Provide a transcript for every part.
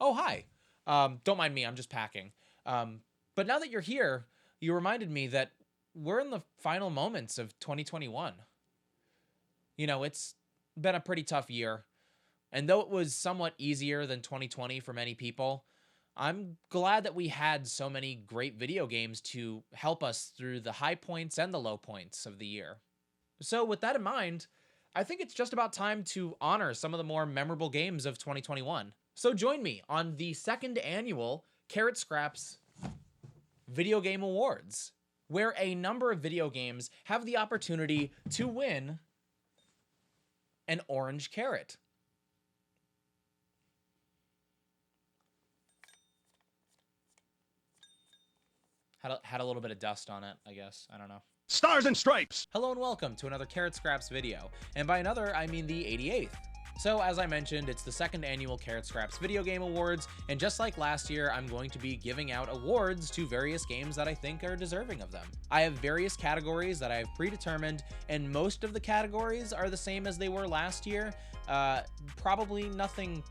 Oh, hi. Don't mind me, I'm just packing. But now that you're here, you reminded me that we're in the final moments of 2021. You know, it's been a pretty tough year. And though it was somewhat easier than 2020 for many people, I'm glad that we had so many great video games to help us through the high points and the low points of the year. So, with that in mind, I think it's just about time to honor some of the more memorable games of 2021. So, join me on the second annual carrotscraps Video Game Awards, where a number of video games have the opportunity to win an orange carrot. Had a little bit of dust on it, I guess. I don't know. Stars and Stripes! Hello and welcome to another carrotscraps video. And by another, I mean the 88th. So as I mentioned, it's the second annual carrotscraps Video Game Awards, and just like last year, I'm going to be giving out awards to various games that I think are deserving of them. I have various categories that I have predetermined, and most of the categories are the same as they were last year. Probably nothing...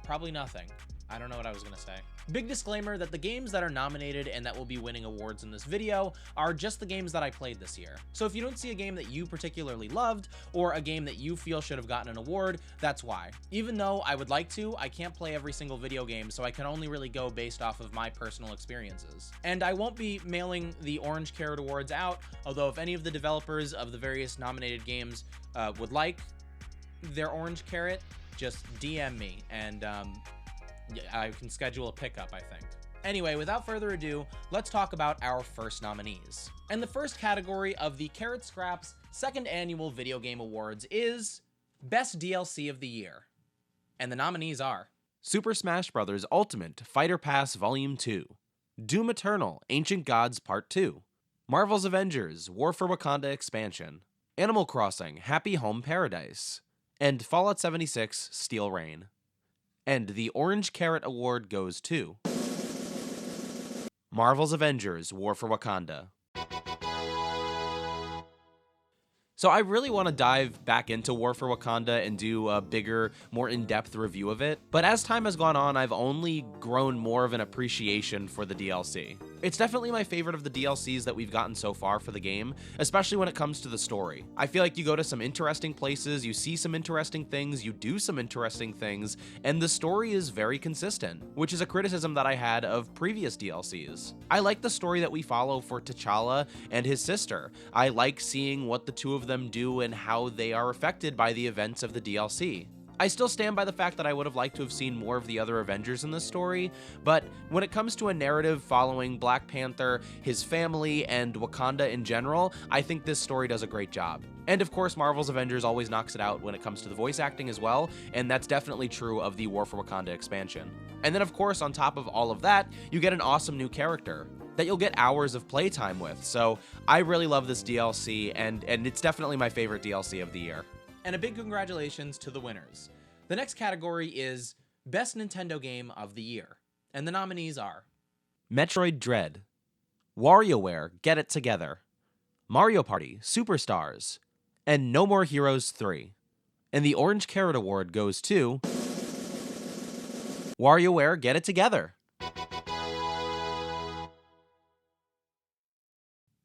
Probably nothing. I don't know what I was gonna say. Big disclaimer that the games that are nominated and that will be winning awards in this video are just the games that I played this year. So if you don't see a game that you particularly loved or a game that you feel should have gotten an award, that's why. Even though I would like to, I can't play every single video game, so I can only really go based off of my personal experiences. And I won't be mailing the Orange Carrot Awards out, although if any of the developers of the various nominated games would like their Orange Carrot, just DM me and I can schedule a pickup, I think. Anyway, without further ado, let's talk about our first nominees. And the first category of the carrotscraps second annual Video Game Awards is Best DLC of the Year. And the nominees are Super Smash Bros. Ultimate Fighter Pass Volume 2, Doom Eternal Ancient Gods Part 2, Marvel's Avengers War for Wakanda Expansion, Animal Crossing Happy Home Paradise, and Fallout 76 Steel Rain. And the Orange Carrot Award goes to Marvel's Avengers War for Wakanda. So I really want to dive back into War for Wakanda and do a bigger, more in-depth review of it, but as time has gone on, I've only grown more of an appreciation for the DLC. It's definitely my favorite of the DLCs that we've gotten so far for the game, especially when it comes to the story. I feel like you go to some interesting places, you see some interesting things, you do some interesting things, and the story is very consistent, which is a criticism that I had of previous DLCs. I like the story that we follow for T'Challa and his sister. I like seeing what the two of them do and how they are affected by the events of the DLC. I still stand by the fact that I would have liked to have seen more of the other Avengers in this story, but when it comes to a narrative following Black Panther, his family, and Wakanda in general, I think this story does a great job. And of course, Marvel's Avengers always knocks it out when it comes to the voice acting as well, and that's definitely true of the War for Wakanda expansion. And then of course, on top of all of that, you get an awesome new character that you'll get hours of playtime with, so I really love this DLC, and it's definitely my favorite DLC of the year. And a big congratulations to the winners. The next category is Best Nintendo Game of the Year. And the nominees are Metroid Dread, WarioWare Get It Together, Mario Party Superstars, and No More Heroes 3. And the Orange Carrot Award goes to WarioWare Get It Together.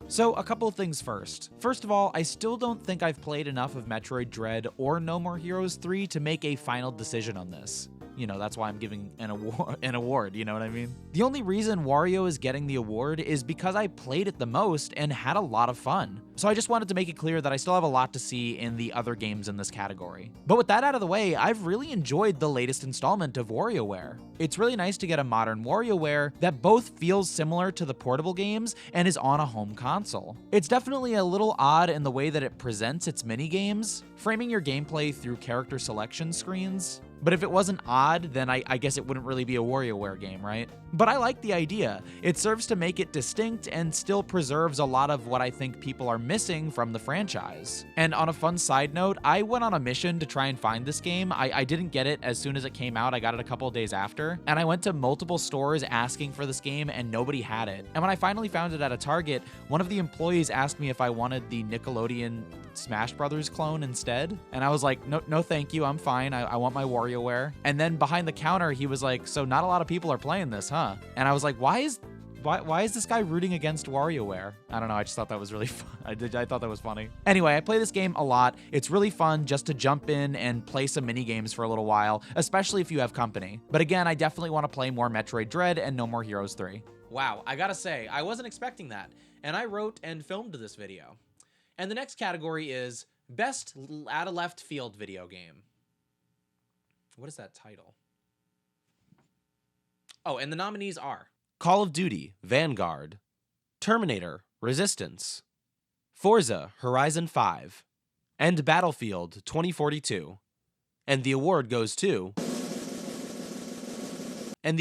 So, a couple of things first. First of all, I still don't think I've played enough of Metroid Dread or No More Heroes 3 to make a final decision on this. You know, that's why I'm giving an award, you know what I mean? The only reason Wario is getting the award is because I played it the most and had a lot of fun. So I just wanted to make it clear that I still have a lot to see in the other games in this category. But with that out of the way, I've really enjoyed the latest installment of WarioWare. It's really nice to get a modern WarioWare that both feels similar to the portable games and is on a home console. It's definitely a little odd in the way that it presents its mini-games, framing your gameplay through character selection screens. But if it wasn't odd, then I guess it wouldn't really be a WarioWare game, right? But I like the idea. It serves to make it distinct and still preserves a lot of what I think people are missing from the franchise. And on a fun side note, I went on a mission to try and find this game. I didn't get it as soon as it came out. I got it a couple of days after. And I went to multiple stores asking for this game and nobody had it. And when I finally found it at a Target, one of the employees asked me if I wanted the Nickelodeon Smash Brothers clone instead. And I was like, no, thank you. I'm fine. I want my WarioWare. And then behind the counter, he was like, so not a lot of people are playing this, huh? And I was like, why is this guy rooting against WarioWare? I don't know. I just thought that was really fun. I thought that was funny. Anyway, I play this game a lot. It's really fun just to jump in and play some mini games for a little while, especially if you have company. But again, I definitely want to play more Metroid Dread and No More Heroes 3. Wow, I gotta say, I wasn't expecting that, and I wrote and filmed this video. And the next category is Best Out of Left Field Video Game. What is that title? Oh, and the nominees are Call of Duty, Vanguard, Terminator, Resistance, Forza Horizon 5, and Battlefield 2042. And the award goes to... And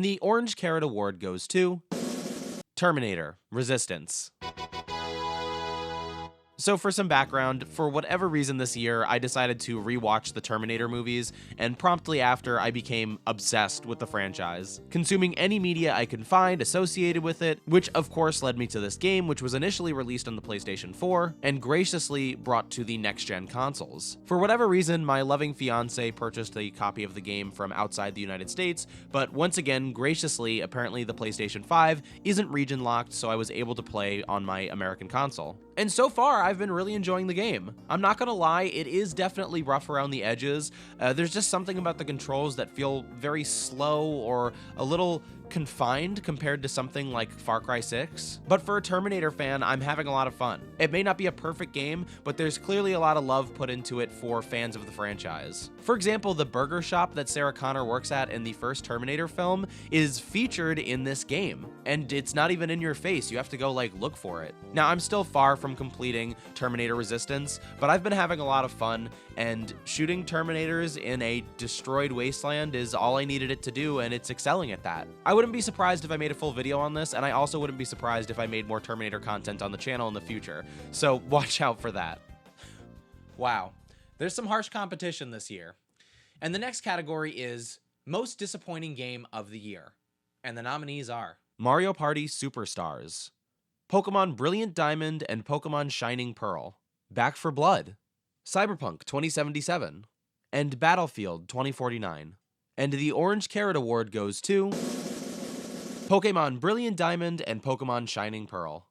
the Orange Carrot Award goes to Terminator, Resistance. So for some background, for whatever reason this year, I decided to rewatch the Terminator movies, and promptly after, I became obsessed with the franchise, consuming any media I could find associated with it, which of course led me to this game, which was initially released on the PlayStation 4, and graciously brought to the next-gen consoles. For whatever reason, my loving fiance purchased a copy of the game from outside the United States, but once again, graciously, apparently the PlayStation 5 isn't region-locked, so I was able to play on my American console. And so far, I've been really enjoying the game. I'm not gonna lie, it is definitely rough around the edges. There's just something about the controls that feel very slow or a little confined compared to something like Far Cry 6. But for a Terminator fan, I'm having a lot of fun. It may not be a perfect game, but there's clearly a lot of love put into it for fans of the franchise. For example, the burger shop that Sarah Connor works at in the first Terminator film is featured in this game, and it's not even in your face. You have to go like look for it. Now, I'm still far from completing Terminator Resistance, but I've been having a lot of fun, and shooting Terminators in a destroyed wasteland is all I needed it to do, and it's excelling at that. I wouldn't be surprised if I made a full video on this, and I also wouldn't be surprised if I made more Terminator content on the channel in the future, so watch out for that. Wow, there's some harsh competition this year. And the next category is Most Disappointing Game of the Year. And the nominees are Mario Party Superstars, Pokemon Brilliant Diamond and Pokemon Shining Pearl, Back 4 Blood, Cyberpunk 2077, and Battlefield 2049. And the Orange Carrot Award goes to Pokemon Brilliant Diamond and Pokemon Shining Pearl.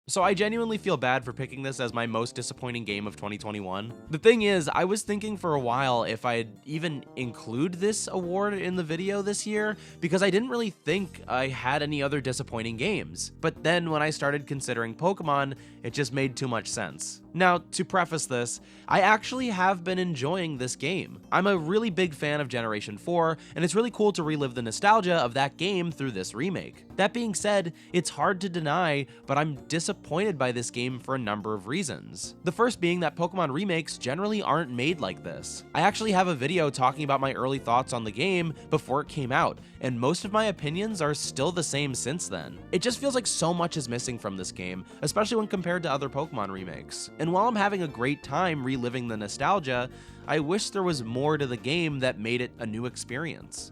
So I genuinely feel bad for picking this as my most disappointing game of 2021. The thing is, I was thinking for a while if I'd even include this award in the video this year, because I didn't really think I had any other disappointing games. But then when I started considering Pokemon, it just made too much sense. Now, to preface this, I actually have been enjoying this game. I'm a really big fan of Generation 4, and it's really cool to relive the nostalgia of that game through this remake. That being said, it's hard to deny, but I'm disappointed by this game for a number of reasons. The first being that Pokemon remakes generally aren't made like this. I actually have a video talking about my early thoughts on the game before it came out, and most of my opinions are still the same since then. It just feels like so much is missing from this game, especially when compared to other Pokemon remakes. And while I'm having a great time reliving the nostalgia, I wish there was more to the game that made it a new experience.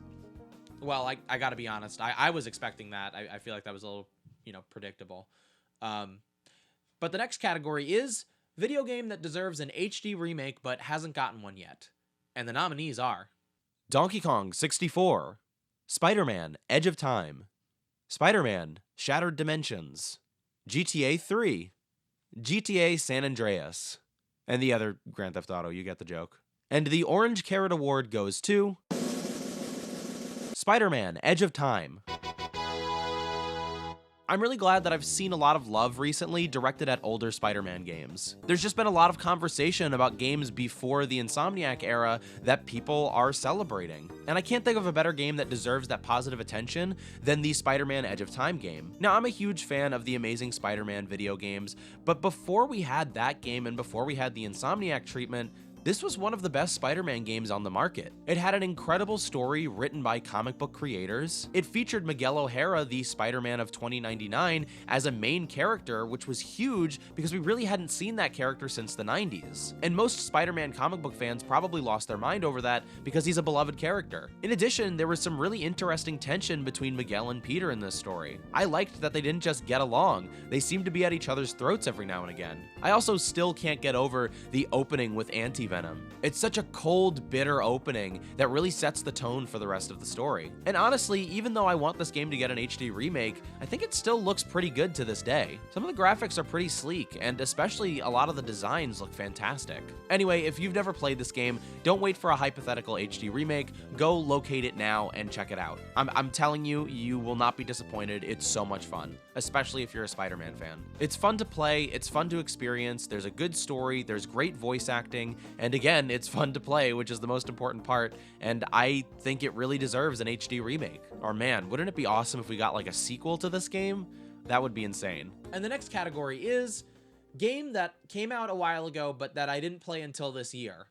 Well, I gotta be honest. I was expecting that. I feel like that was a little, predictable. But the next category is video game that deserves an HD remake but hasn't gotten one yet. And the nominees are Donkey Kong 64, Spider-Man Edge of Time, Spider-Man Shattered Dimensions, GTA 3, GTA San Andreas, and the other Grand Theft Auto, you get the joke. And the Orange Carrot Award goes to Spider-Man Edge of Time. I'm really glad that I've seen a lot of love recently directed at older Spider-Man games. There's just been a lot of conversation about games before the Insomniac era that people are celebrating. And I can't think of a better game that deserves that positive attention than the Spider-Man Edge of Time game. Now, I'm a huge fan of the Amazing Spider-Man video games, but before we had that game and before we had the Insomniac treatment, This was one of the best Spider-Man games on the market. It had an incredible story written by comic book creators. It featured Miguel O'Hara, the Spider-Man of 2099, as a main character, which was huge because we really hadn't seen that character since the 90s. And most Spider-Man comic book fans probably lost their mind over that because he's a beloved character. In addition, there was some really interesting tension between Miguel and Peter in this story. I liked that they didn't just get along, they seemed to be at each other's throats every now and again. I also still can't get over the opening with Anti-Venom. It's such a cold, bitter opening that really sets the tone for the rest of the story. And honestly, even though I want this game to get an HD remake, I think it still looks pretty good to this day. Some of the graphics are pretty sleek, and especially a lot of the designs look fantastic. Anyway, if you've never played this game, don't wait for a hypothetical HD remake, go locate it now and check it out. I'm telling you, you will not be disappointed. It's so much fun, especially if you're a Spider-Man fan. It's fun to play, it's fun to experience, there's a good story, there's great voice acting, and again, it's fun to play, which is the most important part, and I think it really deserves an HD remake. Or man, wouldn't it be awesome if we got like a sequel to this game? That would be insane. And the next category is game that came out a while ago, but that I didn't play until this year.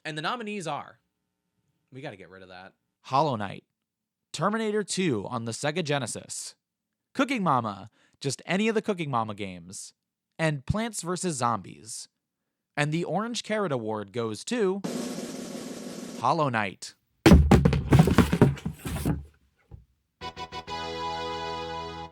And the nominees are, we got to get rid of that. Hollow Knight, Terminator 2 on the Sega Genesis, Cooking Mama, just any of the Cooking Mama games, and Plants vs. Zombies. And the Orange Carrot Award goes to Hollow Knight.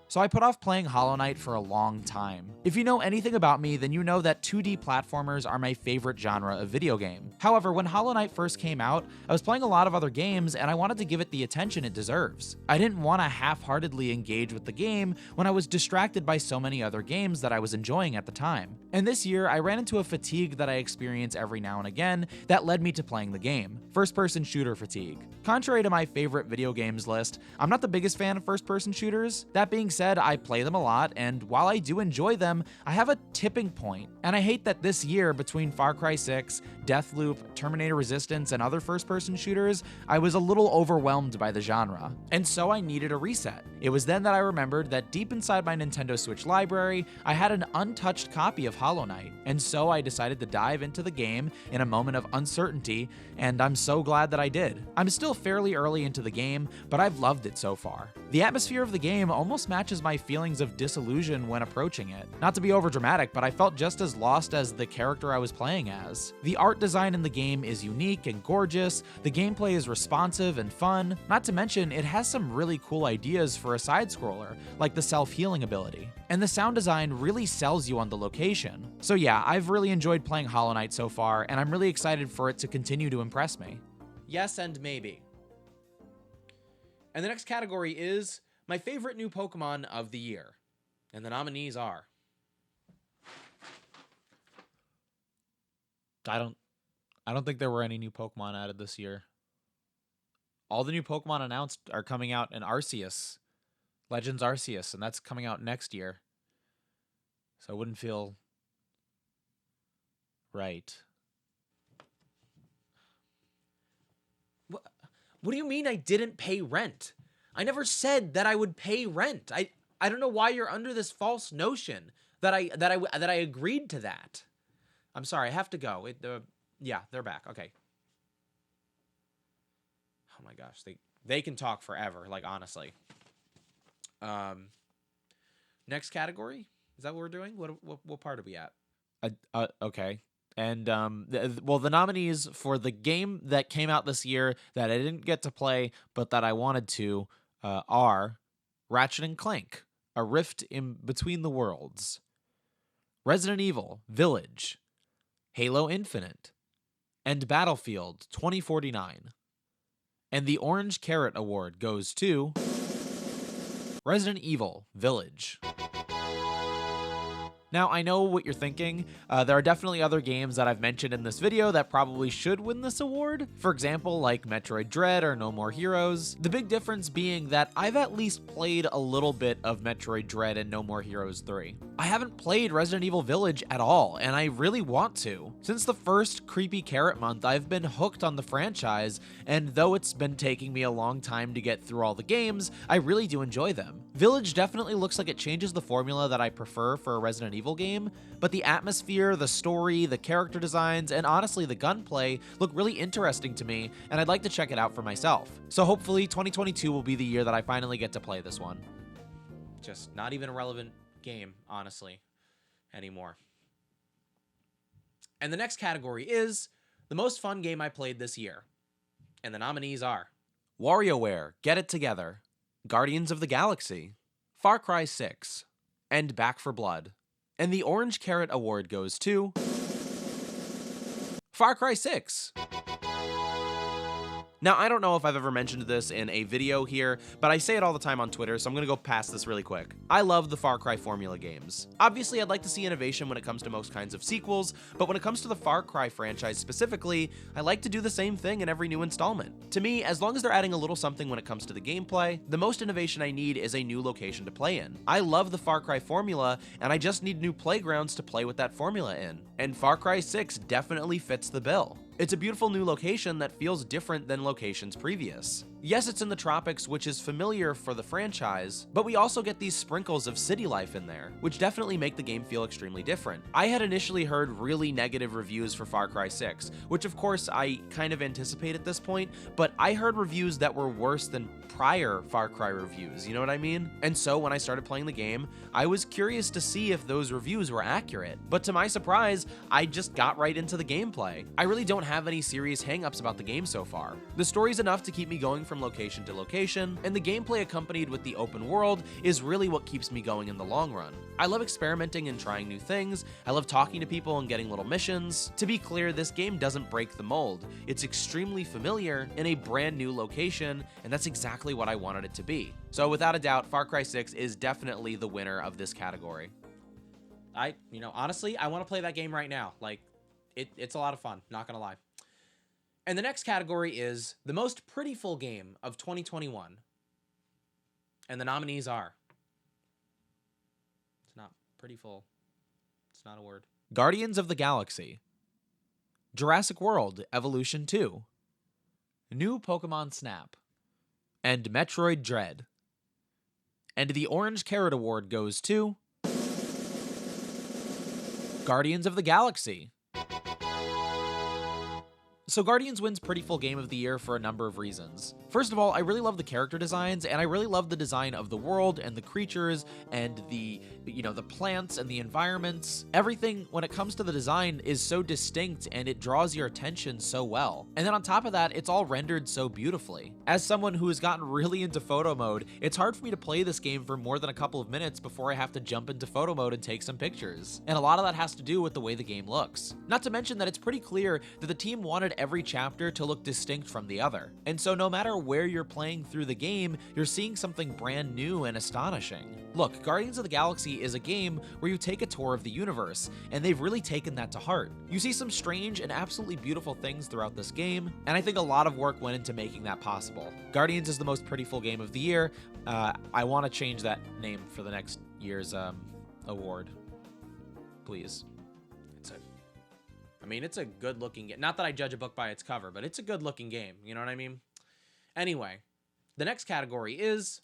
So I put off playing Hollow Knight for a long time. If you know anything about me, then you know that 2D platformers are my favorite genre of video game. However, when Hollow Knight first came out, I was playing a lot of other games and I wanted to give it the attention it deserves. I didn't want to half-heartedly engage with the game when I was distracted by so many other games that I was enjoying at the time. And this year, I ran into a fatigue that I experience every now and again that led me to playing the game. First-person shooter fatigue. Contrary to my favorite video games list, I'm not the biggest fan of first-person shooters. That being said, I play them a lot, and while I do enjoy them, I have a tipping point. And I hate that this year, between Far Cry 6, Deathloop, Terminator Resistance, and other first-person shooters, I was a little overwhelmed by the genre. And so I needed a reset. It was then that I remembered that deep inside my Nintendo Switch library, I had an untouched copy of Hollow Knight. And so I decided to dive into the game in a moment of uncertainty, and I'm so glad that I did. I'm still fairly early into the game, but I've loved it so far. The atmosphere of the game almost matches my feelings of disillusion when approaching it. Not to be overdramatic, but I felt just as lost as the character I was playing as. The art design in the game is unique and gorgeous, the gameplay is responsive and fun, not to mention it has some really cool ideas for a side-scroller, like the self-healing ability. And the sound design really sells you on the location. So yeah, I've really enjoyed playing Hollow Knight so far, and I'm really excited for it to continue to impress me. Yes and maybe. And the next category is my favorite new Pokemon of the year. And the nominees are... I don't think there were any new Pokemon added this year. All the new Pokemon announced are coming out in Arceus. Legends Arceus, and that's coming out next year. So it wouldn't feel right. What do you mean I didn't pay rent? I never said that I would pay rent. I don't know why you're under this false notion that I agreed to that. I'm sorry, I have to go. Yeah, they're back. Okay. Oh my gosh, they can talk forever, like honestly. Next category? Is that what we're doing? What part are we at? Okay. And the nominees for the game that came out this year that I didn't get to play but that I wanted to are Ratchet and Clank: A Rift in Between the Worlds, Resident Evil Village, Halo Infinite, and Battlefield 2049. And the Orange Carrot Award goes to Resident Evil Village. Now, I know what you're thinking. There are definitely other games that I've mentioned in this video that probably should win this award. For example, like Metroid Dread or No More Heroes. The big difference being that I've at least played a little bit of Metroid Dread and No More Heroes 3. I haven't played Resident Evil Village at all, and I really want to. Since the first Creepy Carrot month, I've been hooked on the franchise, and though it's been taking me a long time to get through all the games, I really do enjoy them. Village definitely looks like it changes the formula that I prefer for a Resident Evil game, but the atmosphere, the story, the character designs, and honestly the gunplay look really interesting to me, and I'd like to check it out for myself. So hopefully 2022 will be the year that I finally get to play this one. Just not even a relevant game, honestly, anymore. And the next category is the most fun game I played this year. And the nominees are WarioWare, Get It Together, Guardians of the Galaxy, Far Cry 6, and Back 4 Blood. And the Orange Carrot Award goes to Far Cry 6. Now, I don't know if I've ever mentioned this in a video here, but I say it all the time on Twitter, so I'm gonna go past this really quick. I love the Far Cry formula games. Obviously, I'd like to see innovation when it comes to most kinds of sequels, but when it comes to the Far Cry franchise specifically, I like to do the same thing in every new installment. To me, as long as they're adding a little something when it comes to the gameplay, the most innovation I need is a new location to play in. I love the Far Cry formula, and I just need new playgrounds to play with that formula in. And Far Cry 6 definitely fits the bill. It's a beautiful new location that feels different than locations previous. Yes, it's in the tropics, which is familiar for the franchise, but we also get these sprinkles of city life in there, which definitely make the game feel extremely different. I had initially heard really negative reviews for Far Cry 6, which of course I kind of anticipate at this point, but I heard reviews that were worse than prior Far Cry reviews, you know what I mean? And so when I started playing the game, I was curious to see if those reviews were accurate, but to my surprise, I just got right into the gameplay. I really don't have any serious hangups about the game so far. The story's enough to keep me going from location to location, and the gameplay accompanied with the open world is really what keeps me going in the long run. I love experimenting and trying new things. I love talking to people and getting little missions. To be clear, this game doesn't break the mold. It's extremely familiar in a brand new location, and that's exactly what I wanted it to be. So without a doubt, Far Cry 6 is definitely the winner of this category. Honestly, I want to play that game right now. Like, it's a lot of fun, not gonna lie. And the next category is the most prettyful game of 2021. And the nominees are... It's not prettyful. It's not a word. Guardians of the Galaxy, Jurassic World Evolution 2, New Pokemon Snap, and Metroid Dread. And the Orange Carrot Award goes to Guardians of the Galaxy. So Guardians wins Prettyful Game of the Year for a number of reasons. First of all, I really love the character designs, and I really love the design of the world and the creatures and the plants and the environments. Everything when it comes to the design is so distinct and it draws your attention so well. And then on top of that, it's all rendered so beautifully. As someone who has gotten really into photo mode, it's hard for me to play this game for more than a couple of minutes before I have to jump into photo mode and take some pictures. And a lot of that has to do with the way the game looks. Not to mention that it's pretty clear that the team wanted every chapter to look distinct from the other. And so no matter where you're playing through the game, you're seeing something brand new and astonishing. Look, Guardians of the Galaxy is a game where you take a tour of the universe, and they've really taken that to heart. You see some strange and absolutely beautiful things throughout this game, and I think a lot of work went into making that possible. Guardians is the most prettyful game of the year. I want to change that name for the next year's award. Please. It's a good-looking game. Not that I judge a book by its cover, but it's a good-looking game. You know what I mean? Anyway, the next category is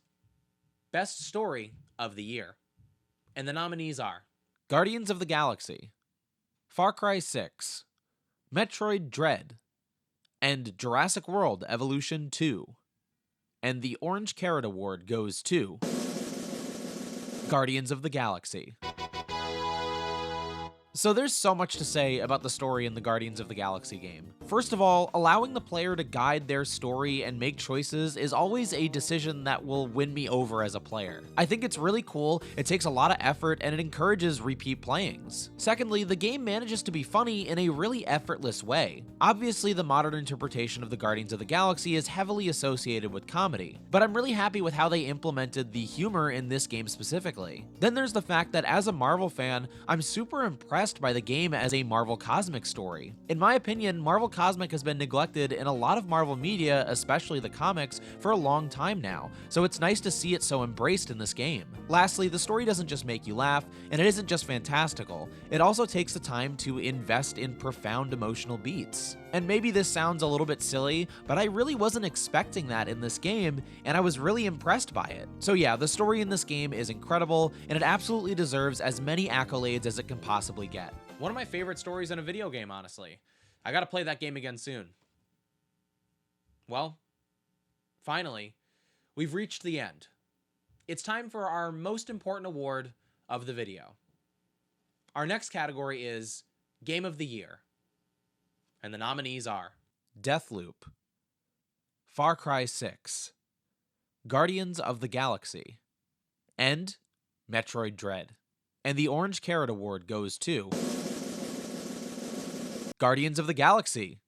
Best Story of the Year. And the nominees are Guardians of the Galaxy, Far Cry 6, Metroid Dread, and Jurassic World Evolution 2. And the Orange Carrot Award goes to Guardians of the Galaxy. So there's so much to say about the story in the Guardians of the Galaxy game. First of all, allowing the player to guide their story and make choices is always a decision that will win me over as a player. I think it's really cool, it takes a lot of effort, and it encourages repeat playings. Secondly, the game manages to be funny in a really effortless way. Obviously, the modern interpretation of the Guardians of the Galaxy is heavily associated with comedy, but I'm really happy with how they implemented the humor in this game specifically. Then there's the fact that as a Marvel fan, I'm super impressed impressed by the game as a Marvel Cosmic story. In my opinion, Marvel Cosmic has been neglected in a lot of Marvel media, especially the comics, for a long time now, so it's nice to see it so embraced in this game. Lastly, the story doesn't just make you laugh, and it isn't just fantastical, it also takes the time to invest in profound emotional beats. And maybe this sounds a little bit silly, but I really wasn't expecting that in this game, and I was really impressed by it. So yeah, the story in this game is incredible, and it absolutely deserves as many accolades as it can possibly get. One of my favorite stories in a video game, honestly. I gotta play that game again soon. Well, finally, we've reached the end. It's time for our most important award of the video. Our next category is Game of the Year. And the nominees are Deathloop, Far Cry 6, Guardians of the Galaxy, and Metroid Dread. And the Orange Carrot Award goes to Guardians of the Galaxy.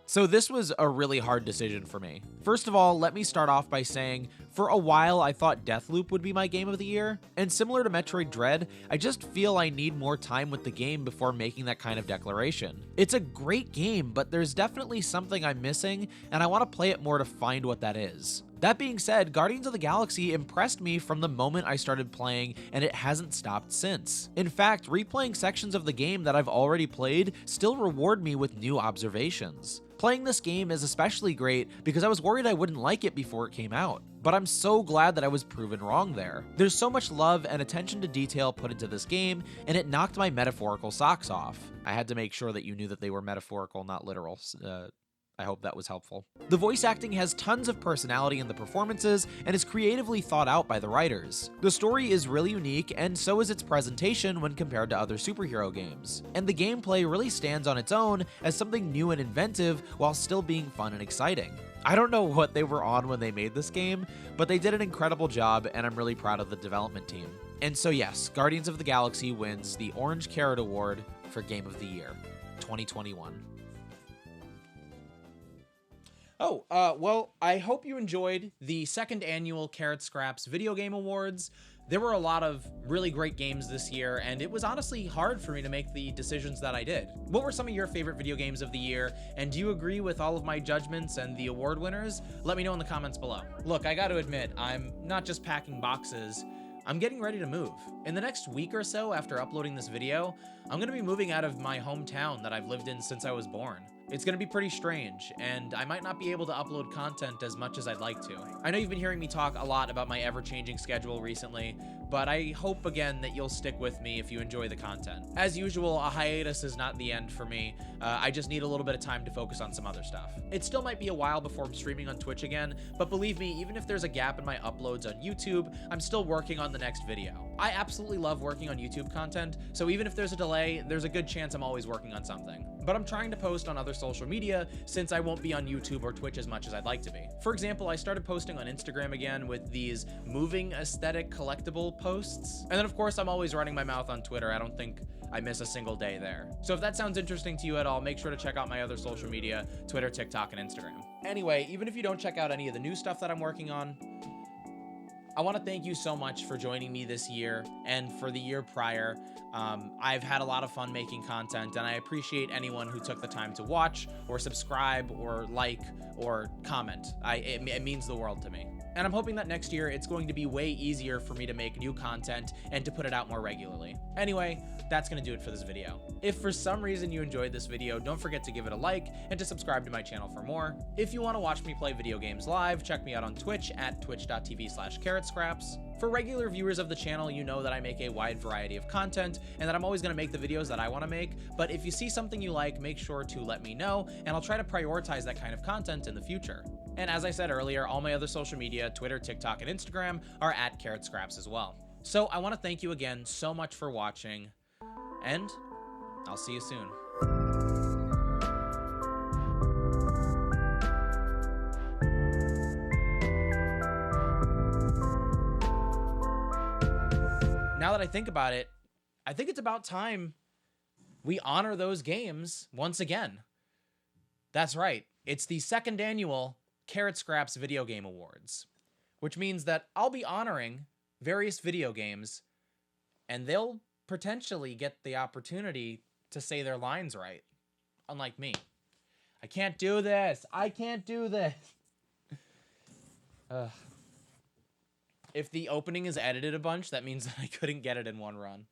So this was a really hard decision for me. First of all, let me start off by saying, for a while I thought Deathloop would be my game of the year, and similar to Metroid Dread, I just feel I need more time with the game before making that kind of declaration. It's a great game, but there's definitely something I'm missing, and I want to play it more to find what that is. That being said, Guardians of the Galaxy impressed me from the moment I started playing, and it hasn't stopped since. In fact, replaying sections of the game that I've already played still reward me with new observations. Playing this game is especially great because I was worried I wouldn't like it before it came out, but I'm so glad that I was proven wrong there. There's so much love and attention to detail put into this game, and it knocked my metaphorical socks off. I had to make sure that you knew that they were metaphorical, not literal. I hope that was helpful. The voice acting has tons of personality in the performances and is creatively thought out by the writers. The story is really unique, and so is its presentation when compared to other superhero games. And the gameplay really stands on its own as something new and inventive while still being fun and exciting. I don't know what they were on when they made this game, but they did an incredible job, and I'm really proud of the development team. And so yes, Guardians of the Galaxy wins the Orange Carrot Award for Game of the Year, 2021. Well, I hope you enjoyed the second annual Carrot Scraps Video Game Awards. There were a lot of really great games this year, and it was honestly hard for me to make the decisions that I did. What were some of your favorite video games of the year, and do you agree with all of my judgments and the award winners? Let me know in the comments below. Look, I gotta admit, I'm not just packing boxes, I'm getting ready to move. In the next week or so after uploading this video, I'm gonna be moving out of my hometown that I've lived in since I was born. It's gonna be pretty strange, and I might not be able to upload content as much as I'd like to. I know you've been hearing me talk a lot about my ever-changing schedule recently, but I hope again that you'll stick with me if you enjoy the content. As usual, a hiatus is not the end for me. I just need a little bit of time to focus on some other stuff. It still might be a while before I'm streaming on Twitch again, but believe me, even if there's a gap in my uploads on YouTube, I'm still working on the next video. I absolutely love working on YouTube content, so even if there's a delay, there's a good chance I'm always working on something. But I'm trying to post on other social media since I won't be on YouTube or Twitch as much as I'd like to be. For example, I started posting on Instagram again with these moving aesthetic collectible posts. And then of course, I'm always running my mouth on Twitter. I don't think I miss a single day there. So if that sounds interesting to you at all, make sure to check out my other social media, Twitter, TikTok, and Instagram. Anyway, even if you don't check out any of the new stuff that I'm working on, I want to thank you so much for joining me this year and for the year prior. I've had a lot of fun making content, and I appreciate anyone who took the time to watch or subscribe or like or comment. It means the world to me. And I'm hoping that next year it's going to be way easier for me to make new content and to put it out more regularly. Anyway, that's going to do it for this video. If for some reason you enjoyed this video, don't forget to give it a like and to subscribe to my channel for more. If you want to watch me play video games live, check me out on Twitch at twitch.tv/carrotscraps. For regular viewers of the channel, you know that I make a wide variety of content and that I'm always going to make the videos that I want to make, but if you see something you like, make sure to let me know, and I'll try to prioritize that kind of content in the future. And as I said earlier, all my other social media, Twitter, TikTok, and Instagram are at carrotscraps as well. So I want to thank you again so much for watching, and I'll see you soon. Now that I think about it, I think it's about time we honor those games once again. That's right. It's the second annual Carrot Scraps Video Game Awards, which means that I'll be honoring various video games, and they'll potentially get the opportunity to say their lines right. Unlike me. I can't do this. I can't do this. If the opening is edited a bunch, that means that I couldn't get it in one run.